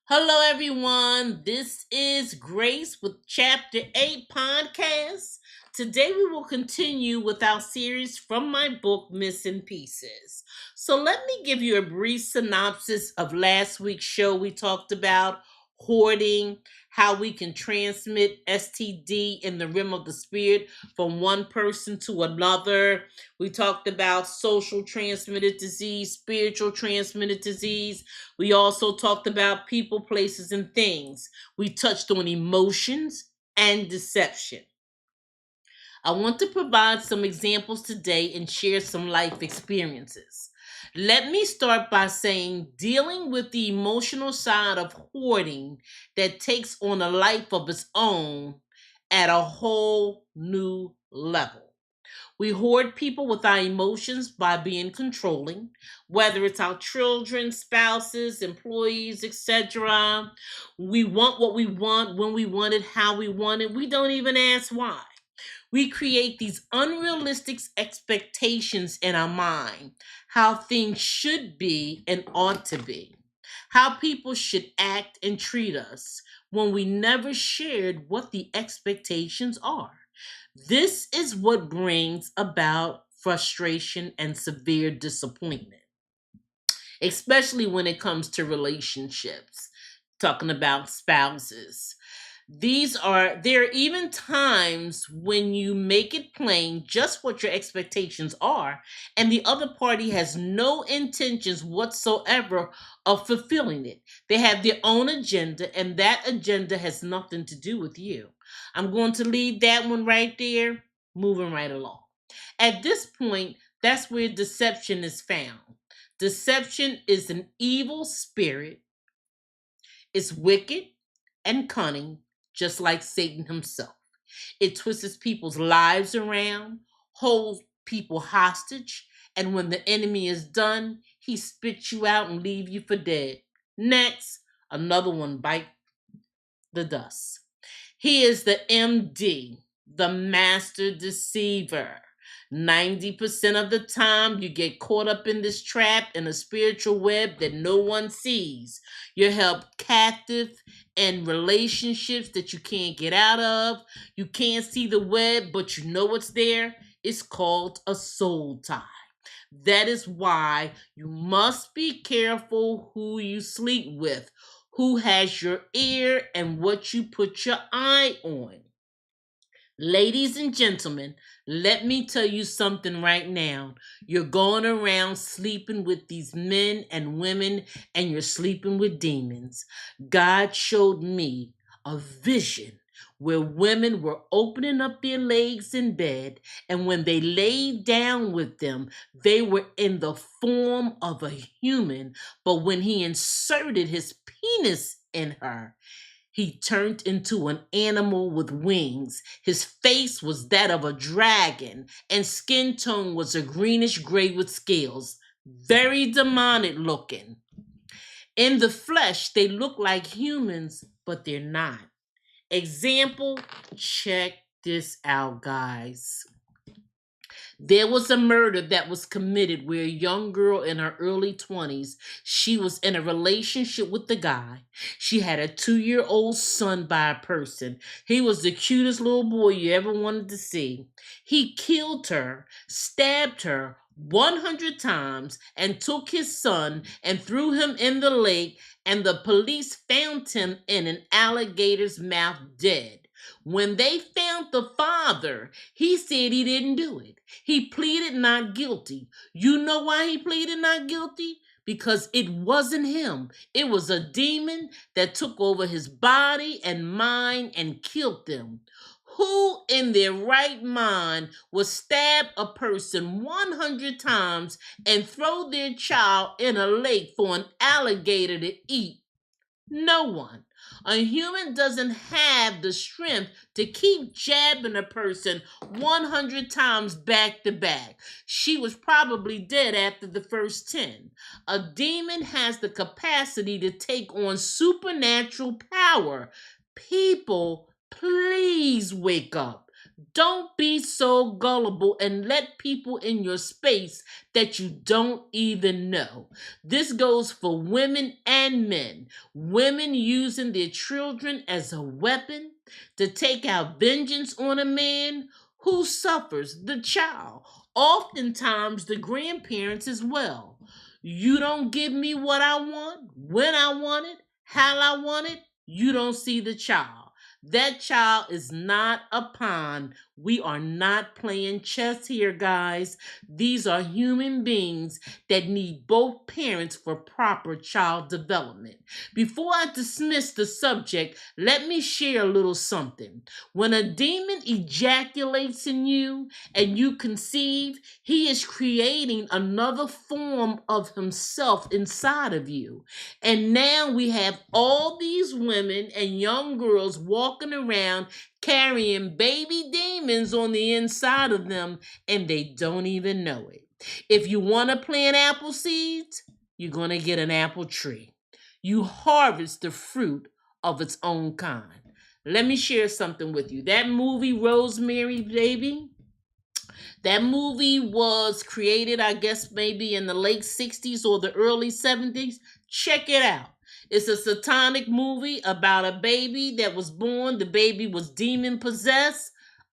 Hello, everyone. This is Grace with Chapter 8 podcast. Today, we will continue with our series from my book, Missing Pieces. So, let me give you a brief synopsis of last week's show. We talked about hoarding, how we can transmit STD in the realm of the spirit from one person to another. We talked about social transmitted disease, spiritual transmitted disease. We also talked about people, places, and things. We touched on emotions and deception. I want to provide some examples today and share some life experiences. Let me start by saying dealing with the emotional side of hoarding that takes on a life of its own at a whole new level. We hoard people with our emotions by being controlling, whether it's our children, spouses, employees, etc. We want what we want, when we want it, how we want it. We don't even ask why. We create these unrealistic expectations in our mind, how things should be and ought to be, how people should act and treat us when we never shared what the expectations are. This is what brings about frustration and severe disappointment, especially when it comes to relationships, talking about spouses. There are even times when you make it plain just what your expectations are, and the other party has no intentions whatsoever of fulfilling it. They have their own agenda, and that agenda has nothing to do with you. I'm going to leave that one right there, moving right along. At this point, that's where deception is found. Deception is an evil spirit, it's wicked and cunning, just like Satan himself. It twists people's lives around, holds people hostage, and when the enemy is done, he spits you out and leave you for dead. Next, another one bite the dust. He is the MD, the master deceiver. 90% of the time, you get caught up in this trap in a spiritual web that no one sees. You're held captive in relationships that you can't get out of. You can't see the web, but you know it's there. It's called a soul tie. That is why you must be careful who you sleep with, who has your ear, and what you put your eye on. Ladies and gentlemen, let me tell you something right now. You're going around sleeping with these men and women, and you're sleeping with demons. God showed me a vision where women were opening up their legs in bed, and when they laid down with them, they were in the form of a human. But when he inserted his penis in her, he turned into an animal with wings. His face was that of a dragon, and skin tone was a greenish gray with scales. Very demonic looking. In the flesh, they look like humans, but they're not. Example, check this out, guys. There was a murder that was committed where a young girl in her early 20s, she was in a relationship with the guy. She had a 2-year-old son by a person. He was the cutest little boy you ever wanted to see. He killed her, stabbed her 100 times, and took his son and threw him in the lake, and the police found him in an alligator's mouth dead. When they found the father, he said he didn't do it. He pleaded not guilty. You know why he pleaded not guilty? Because it wasn't him. It was a demon that took over his body and mind and killed them. Who in their right mind would stab a person 100 times and throw their child in a lake for an alligator to eat? No one. A human doesn't have the strength to keep jabbing a person 100 times back to back. She was probably dead after the first 10. A demon has the capacity to take on supernatural power. People, please wake up. Don't be so gullible and let people in your space that you don't even know. This goes for women and men. Women using their children as a weapon to take out vengeance on a man who suffers, the child, oftentimes the grandparents as well. You don't give me what I want, when I want it, how I want it, you don't see the child. That child is not a pawn. We are not playing chess here, guys. These are human beings that need both parents for proper child development. Before I dismiss the subject, let me share a little something. When a demon ejaculates in you and you conceive, he is creating another form of himself inside of you. And now we have all these women and young girls walking around carrying baby demons on the inside of them, and they don't even know it. If you want to plant apple seeds, you're going to get an apple tree. You harvest the fruit of its own kind. Let me share something with you. That movie, Rosemary Baby, that movie was created, I guess, maybe in the late 60s or the early 70s. Check it out. It's a satanic movie about a baby that was born. The baby was demon possessed.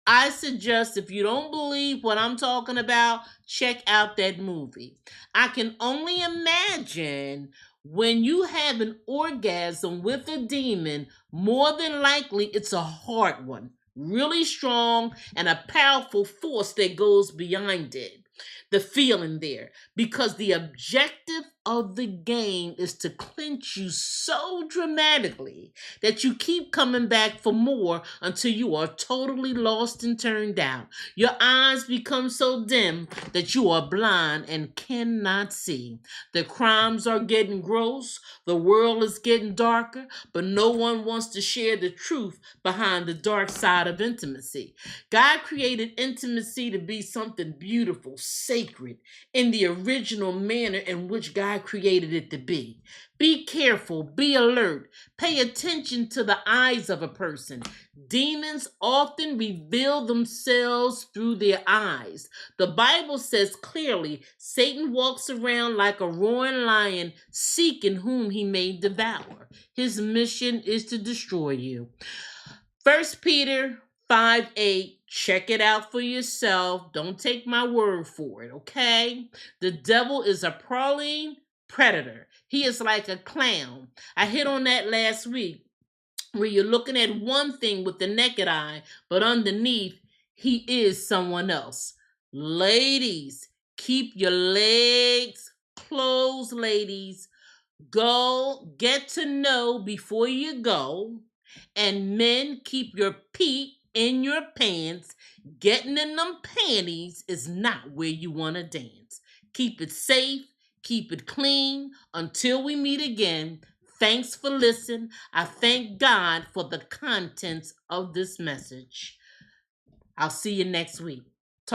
I suggest if you don't believe what I'm talking about, check out that movie. I can only imagine when you have an orgasm with a demon, more than likely it's a hard one, really strong, and a powerful force that goes behind it. The feeling there. Because the objective of the game is to clinch you so dramatically that you keep coming back for more until you are totally lost and turned out. Your eyes become so dim that you are blind and cannot see. The crimes are getting gross, the world is getting darker, but no one wants to share the truth behind the dark side of intimacy. God created intimacy to be something beautiful, sacred, in the original manner in which God created it to be. Be careful, be alert, pay attention to the eyes of a person. Demons often reveal themselves through their eyes. The Bible says clearly Satan walks around like a roaring lion, seeking whom he may devour. His mission is to destroy you. 1 Peter 5:8. Check it out for yourself. Don't take my word for it, okay? The devil is a prowling predator. He is like a clown. I hit on that last week, where you're looking at one thing with the naked eye, but underneath, he is someone else. Ladies, keep your legs closed, ladies. Go get to know before you go. And men, keep your feet in your pants. Getting in them panties is not where you want to dance. Keep it safe, keep it clean. Until we meet again, thanks for listening. I thank God for the contents of this message. I'll see you next week.